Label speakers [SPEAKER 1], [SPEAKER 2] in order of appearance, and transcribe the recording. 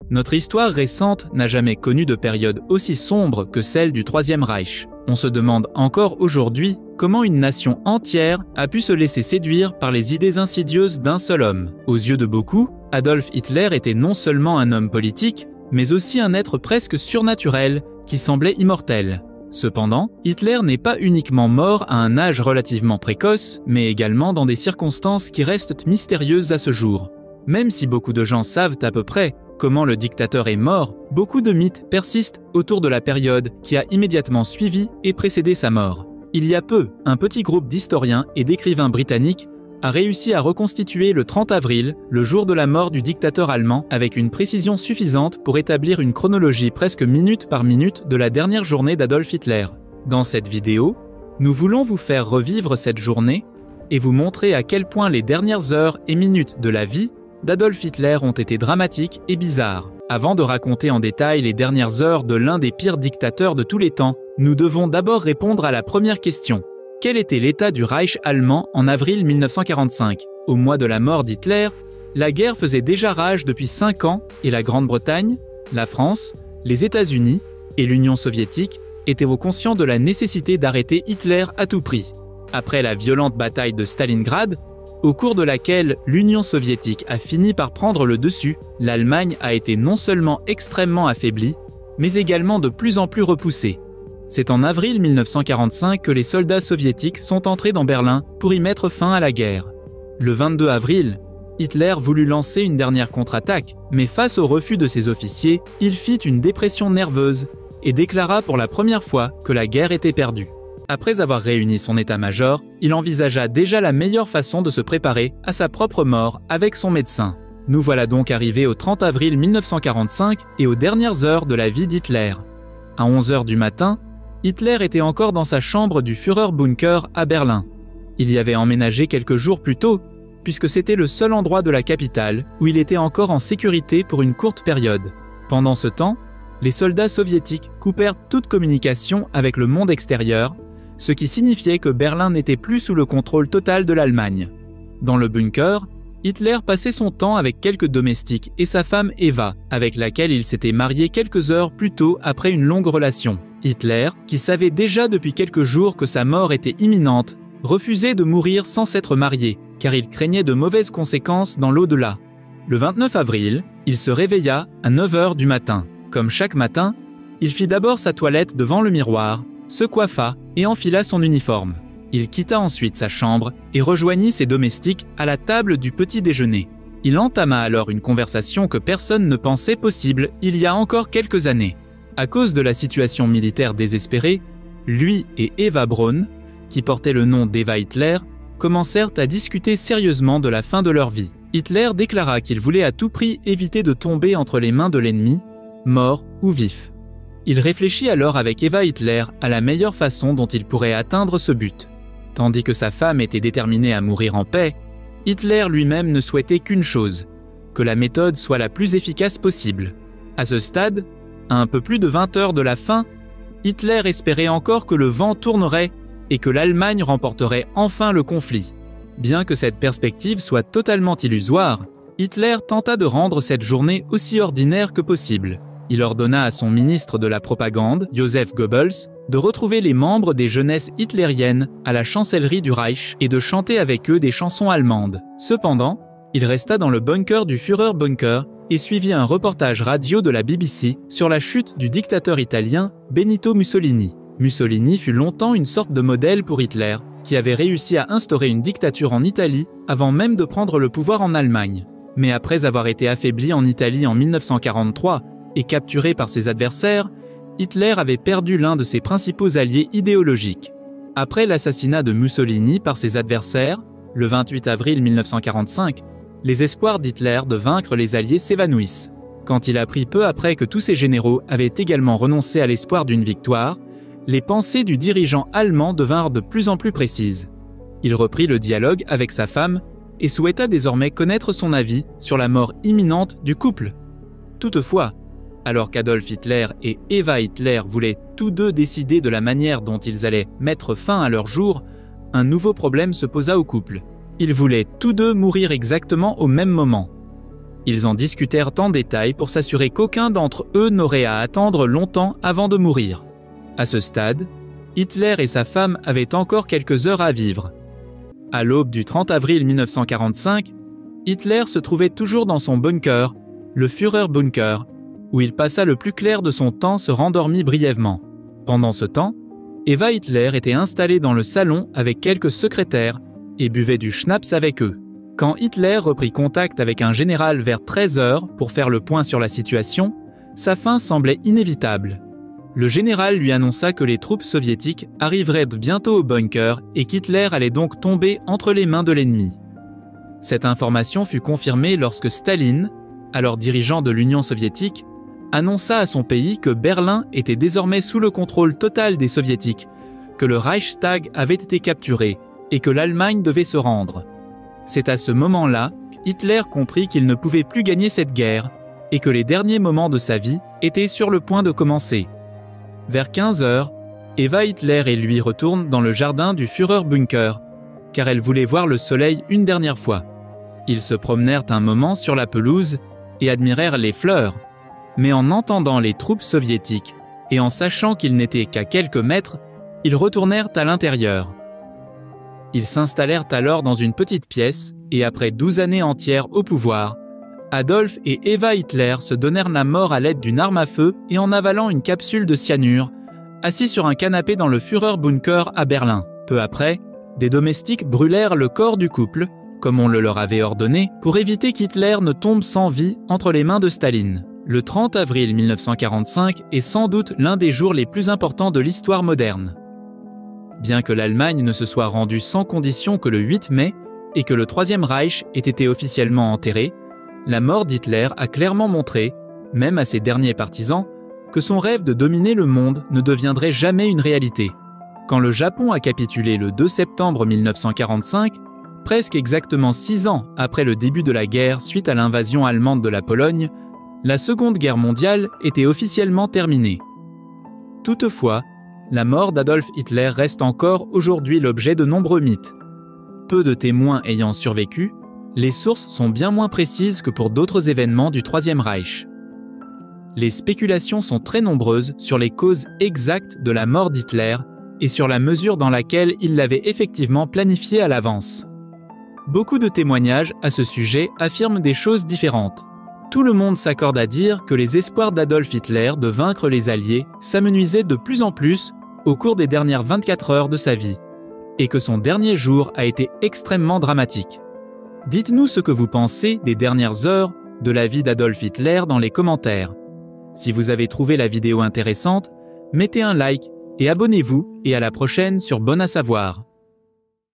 [SPEAKER 1] Notre histoire récente n'a jamais connu de période aussi sombre que celle du Troisième Reich. On se demande encore aujourd'hui comment une nation entière a pu se laisser séduire par les idées insidieuses d'un seul homme. Aux yeux de beaucoup, Adolf Hitler était non seulement un homme politique, mais aussi un être presque surnaturel qui semblait immortel. Cependant, Hitler n'est pas uniquement mort à un âge relativement précoce, mais également dans des circonstances qui restent mystérieuses à ce jour. Même si beaucoup de gens savent à peu près comment le dictateur est mort, beaucoup de mythes persistent autour de la période qui a immédiatement suivi et précédé sa mort. Il y a peu, un petit groupe d'historiens et d'écrivains britanniques a réussi à reconstituer le 30 avril, le jour de la mort du dictateur allemand, avec une précision suffisante pour établir une chronologie presque minute par minute de la dernière journée d'Adolf Hitler. Dans cette vidéo, nous voulons vous faire revivre cette journée et vous montrer à quel point les dernières heures et minutes de la vie d'Adolf Hitler ont été dramatiques et bizarres. Avant de raconter en détail les dernières heures de l'un des pires dictateurs de tous les temps, nous devons d'abord répondre à la première question. Quel était l'état du Reich allemand en avril 1945 ? Au mois de la mort d'Hitler, la guerre faisait déjà rage depuis 5 ans et la Grande-Bretagne, la France, les États-Unis et l'Union soviétique étaient conscients de la nécessité d'arrêter Hitler à tout prix. Après la violente bataille de Stalingrad, au cours de laquelle l'Union soviétique a fini par prendre le dessus, l'Allemagne a été non seulement extrêmement affaiblie, mais également de plus en plus repoussée. C'est en avril 1945 que les soldats soviétiques sont entrés dans Berlin pour y mettre fin à la guerre. Le 22 avril, Hitler voulut lancer une dernière contre-attaque, mais face au refus de ses officiers, il fit une dépression nerveuse et déclara pour la première fois que la guerre était perdue. Après avoir réuni son état-major, il envisagea déjà la meilleure façon de se préparer à sa propre mort avec son médecin. Nous voilà donc arrivés au 30 avril 1945 et aux dernières heures de la vie d'Hitler. À 11 h du matin, Hitler était encore dans sa chambre du Führerbunker à Berlin. Il y avait emménagé quelques jours plus tôt, puisque c'était le seul endroit de la capitale où il était encore en sécurité pour une courte période. Pendant ce temps, les soldats soviétiques coupèrent toute communication avec le monde extérieur, ce qui signifiait que Berlin n'était plus sous le contrôle total de l'Allemagne. Dans le bunker, Hitler passait son temps avec quelques domestiques et sa femme Eva, avec laquelle il s'était marié quelques heures plus tôt après une longue relation. Hitler, qui savait déjà depuis quelques jours que sa mort était imminente, refusait de mourir sans s'être marié, car il craignait de mauvaises conséquences dans l'au-delà. Le 29 avril, il se réveilla à 9 h du matin. Comme chaque matin, il fit d'abord sa toilette devant le miroir, se coiffa et enfila son uniforme. Il quitta ensuite sa chambre et rejoignit ses domestiques à la table du petit déjeuner. Il entama alors une conversation que personne ne pensait possible il y a encore quelques années. À cause de la situation militaire désespérée, lui et Eva Braun, qui portait le nom d'Eva Hitler, commencèrent à discuter sérieusement de la fin de leur vie. Hitler déclara qu'il voulait à tout prix éviter de tomber entre les mains de l'ennemi, mort ou vif. Il réfléchit alors avec Eva Hitler à la meilleure façon dont il pourrait atteindre ce but. Tandis que sa femme était déterminée à mourir en paix, Hitler lui-même ne souhaitait qu'une chose, que la méthode soit la plus efficace possible. À ce stade, à un peu plus de 20 heures de la fin, Hitler espérait encore que le vent tournerait et que l'Allemagne remporterait enfin le conflit. Bien que cette perspective soit totalement illusoire, Hitler tenta de rendre cette journée aussi ordinaire que possible. Il ordonna à son ministre de la propagande, Joseph Goebbels, de retrouver les membres des jeunesses hitlériennes à la chancellerie du Reich et de chanter avec eux des chansons allemandes. Cependant, il resta dans le bunker du Führerbunker et suivit un reportage radio de la BBC sur la chute du dictateur italien Benito Mussolini. Mussolini fut longtemps une sorte de modèle pour Hitler, qui avait réussi à instaurer une dictature en Italie avant même de prendre le pouvoir en Allemagne. Mais après avoir été affaibli en Italie en 1943 et capturé par ses adversaires, Hitler avait perdu l'un de ses principaux alliés idéologiques. Après l'assassinat de Mussolini par ses adversaires, le 28 avril 1945, les espoirs d'Hitler de vaincre les Alliés s'évanouissent. Quand il apprit peu après que tous ses généraux avaient également renoncé à l'espoir d'une victoire, les pensées du dirigeant allemand devinrent de plus en plus précises. Il reprit le dialogue avec sa femme et souhaita désormais connaître son avis sur la mort imminente du couple. Toutefois, alors qu'Adolf Hitler et Eva Hitler voulaient tous deux décider de la manière dont ils allaient mettre fin à leur jour, un nouveau problème se posa au couple. Ils voulaient tous deux mourir exactement au même moment. Ils en discutèrent en détail pour s'assurer qu'aucun d'entre eux n'aurait à attendre longtemps avant de mourir. À ce stade, Hitler et sa femme avaient encore quelques heures à vivre. À l'aube du 30 avril 1945, Hitler se trouvait toujours dans son bunker, le Führerbunker, où il passa le plus clair de son temps se rendormit brièvement. Pendant ce temps, Eva Hitler était installée dans le salon avec quelques secrétaires et buvait du schnapps avec eux. Quand Hitler reprit contact avec un général vers 13h pour faire le point sur la situation, sa fin semblait inévitable. Le général lui annonça que les troupes soviétiques arriveraient bientôt au bunker et qu'Hitler allait donc tomber entre les mains de l'ennemi. Cette information fut confirmée lorsque Staline, alors dirigeant de l'Union soviétique, annonça à son pays que Berlin était désormais sous le contrôle total des soviétiques, que le Reichstag avait été capturé et que l'Allemagne devait se rendre. C'est à ce moment-là qu'Hitler comprit qu'il ne pouvait plus gagner cette guerre et que les derniers moments de sa vie étaient sur le point de commencer. Vers 15h, Eva Hitler et lui retournent dans le jardin du Führerbunker, car elle voulait voir le soleil une dernière fois. Ils se promenèrent un moment sur la pelouse et admirèrent les fleurs, mais en entendant les troupes soviétiques et en sachant qu'ils n'étaient qu'à quelques mètres, ils retournèrent à l'intérieur. Ils s'installèrent alors dans une petite pièce et après 12 années entières au pouvoir, Adolf et Eva Hitler se donnèrent la mort à l'aide d'une arme à feu et en avalant une capsule de cyanure, assis sur un canapé dans le Führerbunker à Berlin. Peu après, des domestiques brûlèrent le corps du couple, comme on le leur avait ordonné, pour éviter qu'Hitler ne tombe sans vie entre les mains de Staline. Le 30 avril 1945 est sans doute l'un des jours les plus importants de l'histoire moderne. Bien que l'Allemagne ne se soit rendue sans condition que le 8 mai et que le Troisième Reich ait été officiellement enterré, la mort d'Hitler a clairement montré, même à ses derniers partisans, que son rêve de dominer le monde ne deviendrait jamais une réalité. Quand le Japon a capitulé le 2 septembre 1945, presque exactement 6 ans après le début de la guerre suite à l'invasion allemande de la Pologne, la Seconde Guerre mondiale était officiellement terminée. Toutefois, la mort d'Adolf Hitler reste encore aujourd'hui l'objet de nombreux mythes. Peu de témoins ayant survécu, les sources sont bien moins précises que pour d'autres événements du Troisième Reich. Les spéculations sont très nombreuses sur les causes exactes de la mort d'Hitler et sur la mesure dans laquelle il l'avait effectivement planifiée à l'avance. Beaucoup de témoignages à ce sujet affirment des choses différentes. Tout le monde s'accorde à dire que les espoirs d'Adolf Hitler de vaincre les Alliés s'amenuisaient de plus en plus au cours des dernières 24 heures de sa vie, et que son dernier jour a été extrêmement dramatique. Dites-nous ce que vous pensez des dernières heures de la vie d'Adolf Hitler dans les commentaires. Si vous avez trouvé la vidéo intéressante, mettez un like et abonnez-vous et à la prochaine sur Bon à savoir.